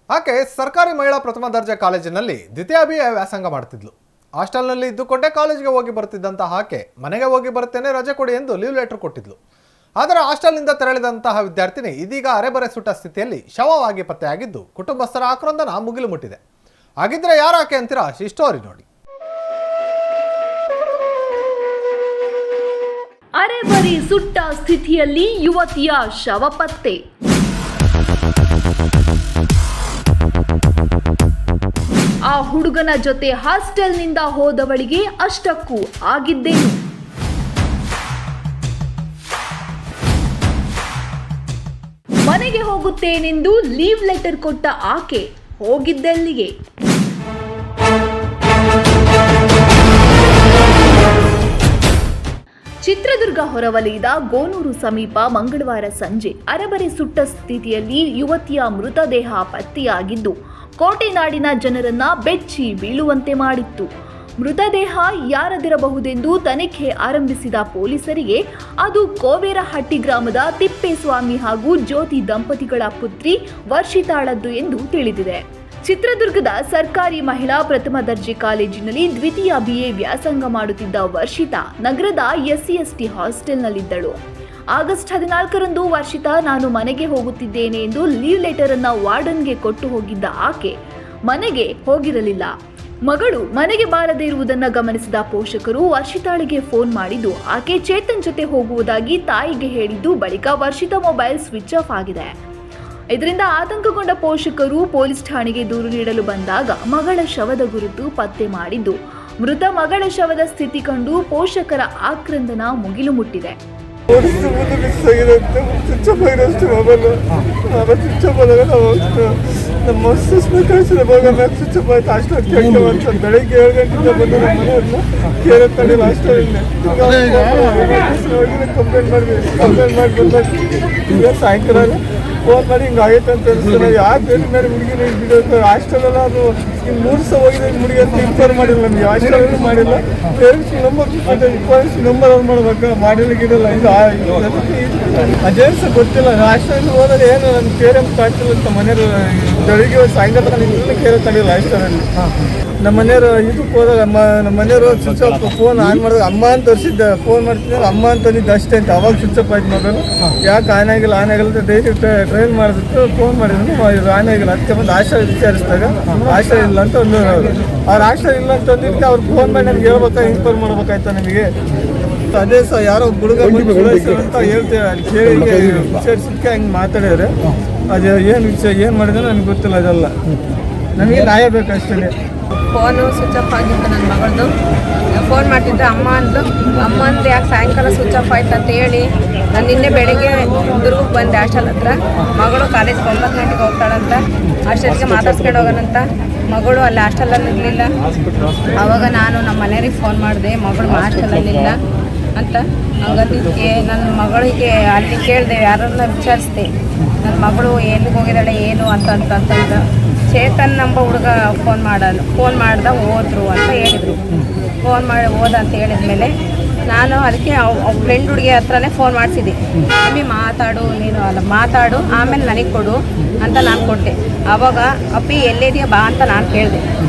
ಆಕೆ ಸರ್ಕಾರಿ ಮಹಿಳಾ ಪ್ರಥಮ ದರ್ಜೆ ಕಾಲೇಜಿನಲ್ಲಿ ದ್ವಿತೀಯ BA ವ್ಯಾಸಂಗ ಮಾಡುತ್ತಿದ್ಲು. ಹಾಸ್ಟೆಲ್ನಲ್ಲಿ ಇದ್ದುಕೊಂಡೇ ಕಾಲೇಜಿಗೆ ಹೋಗಿ ಬರುತ್ತಿದ್ದಂತಹ ಆಕೆ ಮನೆಗೆ ಹೋಗಿ ಬರುತ್ತೇನೆ ರಜೆ ಕೊಡಿ ಎಂದು ಲೀವ್ ಲೆಟರ್ ಕೊಟ್ಟಿದ್ಲು. ಆದರೆ ಹಾಸ್ಟೆಲ್ನಿಂದ ತೆರಳಿದಂತಹ ವಿದ್ಯಾರ್ಥಿನಿ ಇದೀಗ ಅರೆಬರೆ ಸುಟ್ಟ ಸ್ಥಿತಿಯಲ್ಲಿ ಶವವಾಗಿ ಪತ್ತೆಯಾಗಿದ್ದು ಕುಟುಂಬಸ್ಥರ ಆಕ್ರಂದನ ಮುಗಿಲು ಮುಟ್ಟಿದೆ. ಹಾಗಿದ್ರೆ ಯಾರು ಆಕೆ ಅಂತೀರಾ? ಈ ಸ್ಟೋರಿ ನೋಡಿ. ಅರೆಬರಿ ಸುಟ್ಟ ಸ್ಥಿತಿಯಲ್ಲಿ ಯುವತಿಯ ಶವ ಪತ್ತೆ. ಆ ಹುಡುಗನ ಜೊತೆ ಹಾಸ್ಟೆಲ್ನಿಂದ ಹೋದವಳಿಗೆ ಅಷ್ಟಕ್ಕೂ ಆಗಿದ್ದೇನು? ಮನೆಗೆ ಹೋಗುತ್ತೇನೆಂದು ಲೀವ್ ಲೆಟರ್ ಕೊಟ್ಟ ಆಕೆ ಹೋಗಿದ್ದೆಲ್ಲಿಗೆ? ಚಿತ್ರದುರ್ಗ ಹೊರವಲಯದ ಗೋನೂರು ಸಮೀಪ ಮಂಗಳವಾರ ಸಂಜೆ ಅರೆಬರೆ ಸುಟ್ಟ ಸ್ಥಿತಿಯಲ್ಲಿ ಯುವತಿಯ ಮೃತದೇಹ ಪತ್ತೆಯಾಗಿದ್ದು ಕೋಟೆನಾಡಿನ ಜನರನ್ನ ಬೆಚ್ಚಿ ಬೀಳುವಂತೆ ಮಾಡಿತ್ತು. ಮೃತದೇಹ ಯಾರದಿರಬಹುದೆಂದು ತನಿಖೆ ಆರಂಭಿಸಿದ ಪೊಲೀಸರಿಗೆ ಅದು ಕೋವೇರಹಟ್ಟಿ ಗ್ರಾಮದ ತಿಪ್ಪೇಸ್ವಾಮಿ ಹಾಗೂ ಜ್ಯೋತಿ ದಂಪತಿಗಳ ಪುತ್ರಿ ವರ್ಷಿತಾಳದ್ದು ಎಂದು ತಿಳಿದಿದೆ. ಚಿತ್ರದುರ್ಗದ ಸರ್ಕಾರಿ ಮಹಿಳಾ ಪ್ರಥಮ ದರ್ಜೆ ಕಾಲೇಜಿನಲ್ಲಿ ದ್ವಿತೀಯ BA ವ್ಯಾಸಂಗ ಮಾಡುತ್ತಿದ್ದ ವರ್ಷಿತಾ ನಗರದ SC/ST ಹಾಸ್ಟೆಲ್ನಲ್ಲಿದ್ದಳು. ಆಗಸ್ಟ್ 14ರಂದು ವರ್ಷಿತಾ ನಾನು ಮನೆಗೆ ಹೋಗುತ್ತಿದ್ದೇನೆ ಎಂದು ಲೀವ್ ಲೆಟರ್ ಅನ್ನು ವಾರ್ಡನ್ಗೆ ಕೊಟ್ಟು ಹೋಗಿದ್ದ ಆಕೆ ಮನೆಗೆ ಹೋಗಿರಲಿಲ್ಲ. ಮಗಳು ಮನೆಗೆ ಬಾರದೇ ಇರುವುದನ್ನು ಗಮನಿಸಿದ ಪೋಷಕರು ವರ್ಷಿತಾಳಿಗೆ ಫೋನ್ ಮಾಡಿದ್ದು ಆಕೆ ಚೇತನ್ ಜೊತೆ ಹೋಗುವುದಾಗಿ ತಾಯಿಗೆ ಹೇಳಿದ್ದು ಬಳಿಕ ವರ್ಷಿತಾ ಮೊಬೈಲ್ ಸ್ವಿಚ್ ಆಫ್ ಆಗಿದೆ. ಇದರಿಂದ ಆತಂಕಗೊಂಡ ಪೋಷಕರು ಪೊಲೀಸ್ ಠಾಣೆಗೆ ದೂರು ನೀಡಲು ಬಂದಾಗ ಮಗಳ ಶವದ ಗುರುತು ಪತ್ತೆ ಮಾಡಿದ್ದು ಮೃತ ಮಗಳ ಶವದ ಸ್ಥಿತಿ ಕಂಡು ಪೋಷಕರ ಆಕ್ರಂದನ ಮುಗಿಲು ಮುಟ್ಟಿದೆ. ಬೆಳಿಗ್ಗೆ 7 ಗಂಟೆಯಿಂದ ಬಂದು ನಮ್ಮ ಮನೆಯವ್ರನ್ನ ಕೇರೆ ತಳ್ಳಿ ಕಂಪ್ಲೇಂಟ್ ಮಾಡಿ ಬಂದಾಗ ಸಾಯಂಕಾಲ ಫೋನ್ ಮಾಡಿ ಹಿಂಗಾಗೈತೆ ಅಂತ ಹೇಳ್ತಾರೆ. ಯಾರು ಬೇರೆ ಮೇಲೆ ಹುಡುಗಿನ ಬಿಡೋದು ಹಾಸ್ಟೆಲೆಲ್ಲ ಅದು ಇನ್ನು 3 ಸಹ ಹೋಗಿದೆ ಹುಡುಗಿ ಅಂತ ಇನ್ಫಾರ್ಮ್ ಮಾಡಿಲ್ಲ. ನಮಗೆ ಹಾಸ್ಟೆಲ್ ಮಾಡಿಲ್ಲ. ಪೇರೆಂಟ್ಸ್ ನಂಬರ್ ಅವ್ರು ಮಾಡ್ಬೇಕು ಮಾಡಿಲ್ಲ ಗಿಡಲ್ಲ. ಇದು ಅದೇ ಸಹ ಗೊತ್ತಿಲ್ಲ. ಹಾಸ್ಟೆಲ್ ಹೋದರೆ ಏನು ನನ್ನ ಪೇರೆಂಟ್ಸ್ ಕಾಡ್ತಿಲ್ಲ ಅಂತ ಮನೆಯವರು ಬೆಳಿಗ್ಗೆ ಸಾಯಂಕಾಲ ಕೇರೆ ತಳಿಲ್ಲ ಹಾಸ್ಟೆಲಲ್ಲಿ. ನಮ್ಮ ಮನೆಯವರು ಇದಕ್ಕೆ ಹೋದಾಗ ನಮ್ಮ ಮನೆಯವರು ಸ್ವಿಚ್ ಆಫ್ ಫೋನ್ ಆನ್ ಮಾಡಿದಾಗ ಅಮ್ಮ ಅಂತ ತೋರಿಸಿದ್ದೆ. ಫೋನ್ ಮಾಡ್ತಿದ್ದೆ ಅಮ್ಮ ಅಂತಂದಿದ್ದು ಅಷ್ಟೇ ಅಂತ. ಅವಾಗ ಸ್ವಿಚ್ ಆಫ್ ಆಯ್ತು ಮೊಬೈಲು. ಯಾಕೆ ಆನ್ ಆಗಿಲ್ಲ ಅಂತ ಡೈಲಿ ಟ್ರೈನ್ ಮಾಡಿಬಿಟ್ಟು ಫೋನ್ ಮಾಡಿದ್ರು ಆನ್ ಆಗಿಲ್ಲ. ಅದಕ್ಕೆ ಬಂದು ಹಾಸ್ಟೆಲ್ ವಿಚಾರಿಸಿದಾಗ ಹಾಸ್ಟೆಲ್ ಇಲ್ಲ ಅಂತ ಅಂದರು. ಅವ್ರು ಹಾಸ್ಟೆಲ್ ಇಲ್ಲ ಅಂತ ಅಂದಿದ್ದಕ್ಕೆ ಅವ್ರು ಫೋನ್ ಮಾಡಿ ನಮ್ಗೆ ಹೇಳ್ಬೇಕಾ ಇನ್ಫಾರ್ಮ್ ಮಾಡ್ಬೇಕಾಯ್ತಾ ನಮಗೆ. ಅದೇ ಸಹ ಯಾರೋ ಹುಡುಗ ಅಂತ ಹೇಳ್ತೇವೆ ಅಲ್ಲಿ ಕೇಳಿ ವಿಚಾರಿಸಿದ್ದಕ್ಕೆ ಹಂಗೆ ಮಾತಾಡಿದ್ರೆ ಅದು ಏನು ಮಾಡಿದ್ರೆ ನನಗೆ ಗೊತ್ತಿಲ್ಲ. ಅದೆಲ್ಲ ನಮಗೆ ನ್ಯಾಯ ಬೇಕಷ್ಟೇ. ಫೋನು ಸ್ವಿಚ್ ಆಫ್ ಆಗಿತ್ತು ನನ್ನ ಮಗಳದು. ಫೋನ್ ಮಾಡ್ತಿದ್ದೆ ಅಮ್ಮ ಅಂದು ಯಾಕೆ ಸಾಯಂಕಾಲ ಸ್ವಿಚ್ ಆಫ್ ಆಯ್ತು ಅಂತ ಹೇಳಿ ನಾನು ನಿನ್ನೆ ಬೆಳಗ್ಗೆ ದುರ್ಗಕ್ಕೆ ಬಂದೆ ಹಾಸ್ಟೆಲ್ ಹತ್ರ. ಮಗಳು ಕಾಲೇಜ್ 9 ಗಂಟೆಗೆ ಹೋಗ್ತಾಳಂತ. ಅಷ್ಟೊತ್ತಿಗೆ ಮಾತಾಡ್ಸ್ಕೊಂಡು ಹೋಗೋಣಂತ. ಮಗಳು ಅಲ್ಲಿ ಹಾಸ್ಟೆಲಲ್ಲಿ ಇರಲಿಲ್ಲ. ಆವಾಗ ನಾನು ನಮ್ಮ ಮನೆಯವ್ರಿಗೆ ಫೋನ್ ಮಾಡಿದೆ ಮಗಳು ಹಾಸ್ಟೆಲಲ್ಲಿಲ್ಲ ಅಂತ. ಹಂಗಂದಿದ್ದಕ್ಕೆ ನನ್ನ ಮಗಳಿಗೆ ಅಲ್ಲಿ ಕೇಳಿದೆ, ಯಾರನ್ನ ವಿಚಾರಿಸ್ದೆ ನನ್ನ ಮಗಳು ಎಲ್ಲಿಗೆ ಹೋಗಿದ್ದಾಳೆ ಏನು ಅಂತಂದ ಚೇತನ್ ನಂಬ ಹುಡುಗ ಫೋನ್ ಮಾಡ್ದ ಹೋದ್ರು ಅಂತ ಹೇಳಿದರು. ಫೋನ್ ಮಾಡಿ ಹೋದ ಅಂತ ಹೇಳಿದ್ಮೇಲೆ ನಾನು ಅದಕ್ಕೆ ಫ್ರೆಂಡ್ ಹುಡುಗಿ ಹತ್ರನೇ ಫೋನ್ ಮಾಡಿಸಿದ್ದೆ. ಮಮ್ಮಿ ಮಾತಾಡು ನೀನು ಅಲ್ಲ ಮಾತಾಡು ಆಮೇಲೆ ನನಗೆ ಕೊಡು ಅಂತ ನಾನು ಕೊಟ್ಟೆ. ಆವಾಗ ಅಪ್ಪಿ ಎಲ್ಲಿದೆಯಾ ಬಾ ಅಂತ ನಾನು ಕೇಳಿದೆ.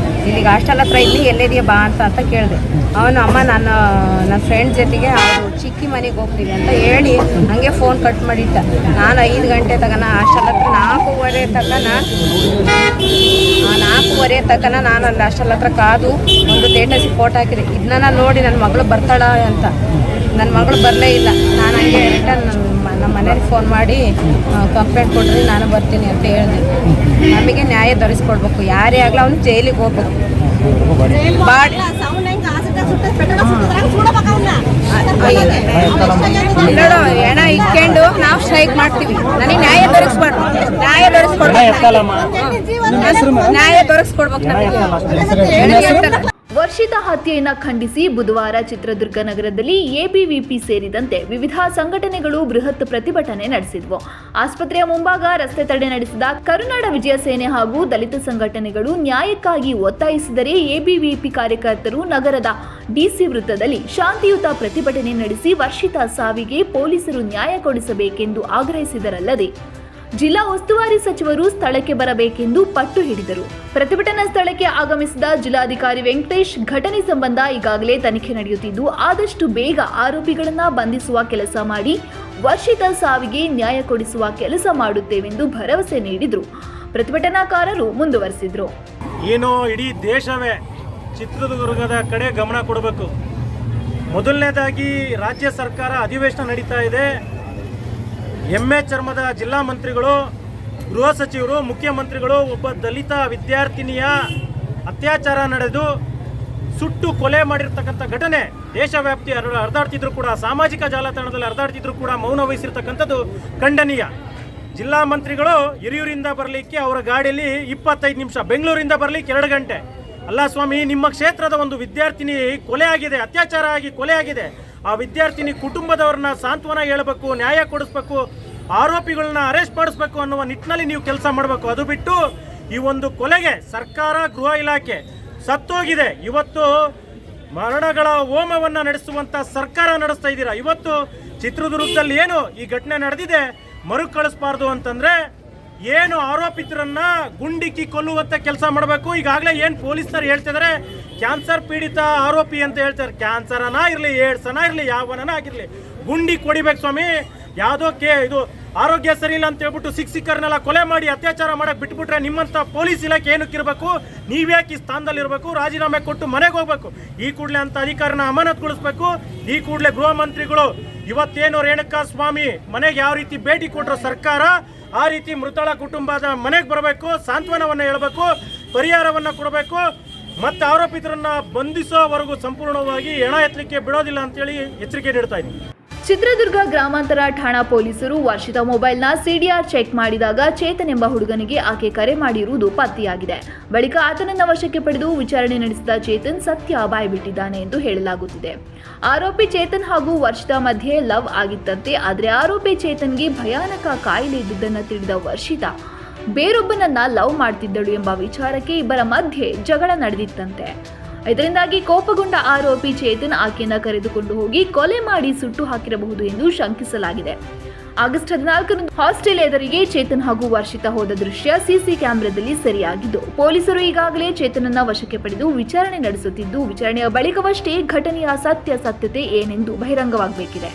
ಇಲ್ಲಿಗೆ ಹಾಸ್ಟೆಲ್ ಹತ್ರ ಇಲ್ಲಿ ಎಲ್ಲಿದೆಯಾ ಬಾ ಅಂತ ಕೇಳಿದೆ. ಅವನು ಅಮ್ಮ ನನ್ನ ಫ್ರೆಂಡ್ ಜೊತೆಗೆ ಅವರು ಚಿಕ್ಕಿ ಮನೆಗೆ ಹೋಗ್ತೀವಿ ಅಂತ ಹೇಳಿ ಹಂಗೆ ಫೋನ್ ಕಟ್ ಮಾಡಿಟ್ಟ. ನಾನು 5 ಗಂಟೆ ತಗನ ಹಾಸ್ಟೆಲ್ ಹತ್ರ 4:15 ತನಕ ನಾನು ಅಲ್ಲಿ ಹಾಸ್ಟೆಲ್ ಹತ್ರ ಕಾದು ಒಂದು ಸ್ಟೇಟಸ್ ಫೋಟೋ ಹಾಕಿದೆ. ಇದನ್ನ ನೋಡಿ ನನ್ನ ಮಗಳು ಬರ್ತಾಳ ಅಂತ. ನನ್ನ ಮಗಳು ಬರಲೇ ಇಲ್ಲ. ನಾನು ಹಂಗೆ ರಿಟರ್ನ್ ನಮ್ಮ ಮನೆಯವ್ರಿಗೆ ಫೋನ್ ಮಾಡಿ ಕಂಪ್ಲೇಂಟ್ ಕೊಡ್ರಿ ನಾನು ಬರ್ತೀನಿ ಅಂತ ಹೇಳಿದೆ. ನಮಗೆ ನ್ಯಾಯ ದೊರಕಿಸ್ಕೊಡ್ಬೇಕು. ಯಾರೇ ಆಗಲಿ ಅವನು ಜೈಲಿಗೆ ಹೋಗ್ಬೇಕು. ಹೆಣ ಇಟ್ಕೊಂಡು ನಾವು ಸ್ಟ್ರೈಕ್ ಮಾಡ್ತೀವಿ. ನನಗೆ ನ್ಯಾಯ ದೊರಕಿಸ್ಬಾರ್ದು. ನ್ಯಾಯ ದೊರಕಿಸ್ಕೊಡ್ಬೇಕು ನಮಗೆ. ವರ್ಷಿತಾ ಹತ್ಯೆಯನ್ನು ಖಂಡಿಸಿ ಬುಧವಾರ ಚಿತ್ರದುರ್ಗ ನಗರದಲ್ಲಿ ABVP ಸೇರಿದಂತೆ ವಿವಿಧ ಸಂಘಟನೆಗಳು ಬೃಹತ್ ಪ್ರತಿಭಟನೆ ನಡೆಸಿದ್ವು. ಆಸ್ಪತ್ರೆಯ ಮುಂಭಾಗ ರಸ್ತೆ ತಡೆ ನಡೆಸಿದ ಕರುನಾಡ ವಿಜಯ ಸೇನೆ ಹಾಗೂ ದಲಿತ ಸಂಘಟನೆಗಳು ನ್ಯಾಯಕ್ಕಾಗಿ ಒತ್ತಾಯಿಸಿದರೆ ABVP ಕಾರ್ಯಕರ್ತರು ನಗರದ DC ವೃತ್ತದಲ್ಲಿ ಶಾಂತಿಯುತ ಪ್ರತಿಭಟನೆ ನಡೆಸಿ ವರ್ಷಿತಾ ಸಾವಿಗೆ ಪೊಲೀಸರು ನ್ಯಾಯ ಕೊಡಿಸಬೇಕೆಂದು ಆಗ್ರಹಿಸಿದರಲ್ಲದೆ ಜಿಲ್ಲಾ ಉಸ್ತುವಾರಿ ಸಚಿವರು ಸ್ಥಳಕ್ಕೆ ಬರಬೇಕೆಂದು ಪಟ್ಟು ಹಿಡಿದರು. ಪ್ರತಿಭಟನಾ ಸ್ಥಳಕ್ಕೆ ಆಗಮಿಸಿದ ಜಿಲ್ಲಾಧಿಕಾರಿ ವೆಂಕಟೇಶ್, ಘಟನೆ ಸಂಬಂಧ ಈಗಾಗಲೇ ತನಿಖೆ ನಡೆಯುತ್ತಿದ್ದು ಆದಷ್ಟು ಬೇಗ ಆರೋಪಿಗಳನ್ನ ಬಂಧಿಸುವ ಕೆಲಸ ಮಾಡಿ ವರ್ಷಿತ ಸಾವಿಗೆ ನ್ಯಾಯ ಕೊಡಿಸುವ ಕೆಲಸ ಮಾಡುತ್ತೇವೆಂದು ಭರವಸೆ ನೀಡಿದರು. ಪ್ರತಿಭಟನಾಕಾರರು ಮುಂದುವರೆಸಿದರು. ಏನೋ ಇಡೀ ದೇಶವೇ ಚಿತ್ರದುರ್ಗದ ಕಡೆ ಗಮನ ಕೊಡಬೇಕು. ಮೊದಲನೇದಾಗಿ ರಾಜ್ಯ ಸರ್ಕಾರ ಅಧಿವೇಶನ ನಡೀತಾ ಇದೆ. ಎಮ್ಮೆ ಚರ್ಮದ ಜಿಲ್ಲಾ ಮಂತ್ರಿಗಳು, ಗೃಹ ಸಚಿವರು, ಮುಖ್ಯಮಂತ್ರಿಗಳು ಒಬ್ಬ ದಲಿತ ವಿದ್ಯಾರ್ಥಿನಿಯ ಅತ್ಯಾಚಾರ ನಡೆದು ಸುಟ್ಟು ಕೊಲೆ ಮಾಡಿರ್ತಕ್ಕಂಥ ಘಟನೆ ದೇಶವ್ಯಾಪ್ತಿ ಹರಿದಾಡ್ತಿದ್ರು ಕೂಡ, ಸಾಮಾಜಿಕ ಜಾಲತಾಣದಲ್ಲಿ ಹರಿದಾಡ್ತಿದ್ರು ಕೂಡ ಮೌನ ವಹಿಸಿರ್ತಕ್ಕಂಥದ್ದು ಖಂಡನೀಯ. ಜಿಲ್ಲಾ ಮಂತ್ರಿಗಳು ಹಿರಿಯೂರಿಂದ ಬರಲಿಕ್ಕೆ ಅವರ ಗಾಡಿಯಲ್ಲಿ 25 ನಿಮಿಷ, ಬೆಂಗಳೂರಿಂದ ಬರಲಿಕ್ಕೆ 2 ಗಂಟೆ. ಅಲ್ಲ ಸ್ವಾಮಿ, ನಿಮ್ಮ ಕ್ಷೇತ್ರದ ಒಂದು ವಿದ್ಯಾರ್ಥಿನಿ ಕೊಲೆ ಆಗಿದೆ, ಅತ್ಯಾಚಾರ ಆಗಿ ಕೊಲೆ ಆಗಿದೆ. ಆ ವಿದ್ಯಾರ್ಥಿನಿ ಕುಟುಂಬದವ್ರನ್ನ ಸಾಂತ್ವನ ಹೇಳಬೇಕು, ನ್ಯಾಯ ಕೊಡಿಸ್ಬೇಕು, ಆರೋಪಿಗಳನ್ನ ಅರೆಸ್ಟ್ ಮಾಡಿಸ್ಬೇಕು ಅನ್ನುವ ನಿಟ್ಟಿನಲ್ಲಿ ನೀವು ಕೆಲಸ ಮಾಡಬೇಕು. ಅದು ಬಿಟ್ಟು ಈ ಒಂದು ಕೊಲೆಗೆ ಸರ್ಕಾರ, ಗೃಹ ಇಲಾಖೆ ಸತ್ತೋಗಿದೆ. ಇವತ್ತು ಮರಣಗಳ ಹೋಮವನ್ನು ನಡೆಸುವಂಥ ಸರ್ಕಾರ ನಡೆಸ್ತಾ ಇದ್ದೀರಾ. ಇವತ್ತು ಚಿತ್ರದುರ್ಗದಲ್ಲಿ ಏನು ಈ ಘಟನೆ ನಡೆದಿದೆ ಮರುಕಳಿಸಬಾರ್ದು ಅಂತಂದರೆ ಏನು ಆರೋಪಿತರನ್ನ ಗುಂಡಿಕ್ಕಿ ಕೊಲ್ಲುವಂಥ ಕೆಲಸ ಮಾಡಬೇಕು. ಈಗಾಗಲೇ ಏನು ಪೊಲೀಸರು ಹೇಳ್ತಿದ್ದಾರೆ, ಕ್ಯಾನ್ಸರ್ ಪೀಡಿತ ಆರೋಪಿ ಅಂತ ಹೇಳ್ತಾರೆ. ಕ್ಯಾನ್ಸರನ ಇರಲಿ, ಏಡ್ಸನ ಇರಲಿ, ಯಾವನ ಆಗಿರಲಿ, ಗುಂಡಿ ಕೊಡಿಬೇಕು ಸ್ವಾಮಿ. ಯಾವುದೋ ಇದು ಆರೋಗ್ಯ ಸರಿ ಇಲ್ಲ ಅಂತ ಹೇಳ್ಬಿಟ್ಟು ಶಿಕ್ಷಕರನ್ನೆಲ್ಲ ಕೊಲೆ ಮಾಡಿ ಅತ್ಯಾಚಾರ ಮಾಡಕ್ಕೆ ಬಿಟ್ಬಿಟ್ರೆ ನಿಮ್ಮಂಥ ಪೊಲೀಸ್ ಇಲಾಖೆ ಏನಕ್ಕಿರಬೇಕು? ನೀವ್ಯಾಕೆ ಈ ಸ್ಥಾನದಲ್ಲಿರಬೇಕು? ರಾಜೀನಾಮೆ ಕೊಟ್ಟು ಮನೆಗೆ ಹೋಗ್ಬೇಕು. ಈ ಕೂಡಲೇ ಅಂತ ಅಧಿಕಾರನ ಅಮಾನತುಗೊಳಿಸ್ಬೇಕು. ಈ ಕೂಡಲೇ ಗೃಹ ಮಂತ್ರಿಗಳು ಇವತ್ತೇನು ರೇಣುಕಾ ಸ್ವಾಮಿ ಮನೆಗೆ ಯಾವ ರೀತಿ ಭೇಟಿ ಕೊಟ್ಟರು ಸರ್ಕಾರ, ಆ ರೀತಿ ಮೃತಳ ಕುಟುಂಬದ ಮನೆಗೆ ಬರಬೇಕು, ಸಾಂತ್ವನವನ್ನು ಹೇಳಬೇಕು, ಪರಿಹಾರವನ್ನು ಕೊಡಬೇಕು. ಮತ್ತು ಆರೋಪಿತರನ್ನ ಬಂಧಿಸೋವರೆಗೂ ಸಂಪೂರ್ಣವಾಗಿ ಹೆಣ ಎತ್ತಲಿಕ್ಕೆ ಬಿಡೋದಿಲ್ಲ ಅಂತೇಳಿ ಎಚ್ಚರಿಕೆ ನೀಡ್ತಾ ಇದ್ದೀನಿ. ಚಿತ್ರದುರ್ಗ ಗ್ರಾಮಾಂತರ ಠಾಣಾ ಪೊಲೀಸರು ವರ್ಷಿತ ಮೊಬೈಲ್ನ ಸಿಡಿಆರ್ ಚೆಕ್ ಮಾಡಿದಾಗ ಚೇತನ್ ಎಂಬ ಹುಡುಗನಿಗೆ ಆಕೆ ಕರೆ ಮಾಡಿರುವುದು ಪತ್ತೆಯಾಗಿದೆ. ಬಳಿಕ ಆತನನ್ನ ವಶಕ್ಕೆ ಪಡೆದು ವಿಚಾರಣೆ ನಡೆಸಿದ ಚೇತನ್ ಸತ್ಯ ಬಾಯ್ಬಿಟ್ಟಿದ್ದಾನೆ ಎಂದು ಹೇಳಲಾಗುತ್ತಿದೆ. ಆರೋಪಿ ಚೇತನ್ ಹಾಗೂ ವರ್ಷಿತಾ ಮಧ್ಯೆ ಲವ್ ಆಗಿತ್ತಂತೆ. ಆದರೆ ಆರೋಪಿ ಚೇತನ್ಗೆ ಭಯಾನಕ ಕಾಯಿಲೆ ಇದ್ದುದನ್ನು ತಿಳಿದ ವರ್ಷಿತಾ ಬೇರೊಬ್ಬನನ್ನ ಲವ್ ಮಾಡ್ತಿದ್ದಳು ಎಂಬ ವಿಚಾರಕ್ಕೆ ಇಬ್ಬರ ಮಧ್ಯೆ ಜಗಳ ನಡೆದಿತ್ತಂತೆ. ಇದರಿಂದಾಗಿ ಕೋಪಗೊಂಡ ಆರೋಪಿ ಚೇತನ್ ಆಕೆಯನ್ನ ಕರೆದುಕೊಂಡು ಹೋಗಿ ಕೊಲೆ ಮಾಡಿ ಸುಟ್ಟು ಹಾಕಿರಬಹುದು ಎಂದು ಶಂಕಿಸಲಾಗಿದೆ. ಆಗಸ್ಟ್ 14ರಂದು ಹಾಸ್ಟೆಲ್ ಎದುರಿಗೆ ಚೇತನ್ ಹಾಗೂ ವರ್ಷಿತಾ ಹೋದ ದೃಶ್ಯ ಸಿಸಿ ಕ್ಯಾಮೆರಾದಲ್ಲಿ ಸೆರೆಯಾಗಿದ್ದು ಪೊಲೀಸರು ಈಗಾಗಲೇ ಚೇತನನ್ನ ವಶಕ್ಕೆ ಪಡೆದು ವಿಚಾರಣೆ ನಡೆಸುತ್ತಿದ್ದು ವಿಚಾರಣೆಯ ಬಳಿಕವಷ್ಟೇ ಘಟನೆಯ ಸತ್ಯಾಸತ್ಯತೆ ಏನೆಂದು ಬಹಿರಂಗವಾಗಬೇಕಿದೆ.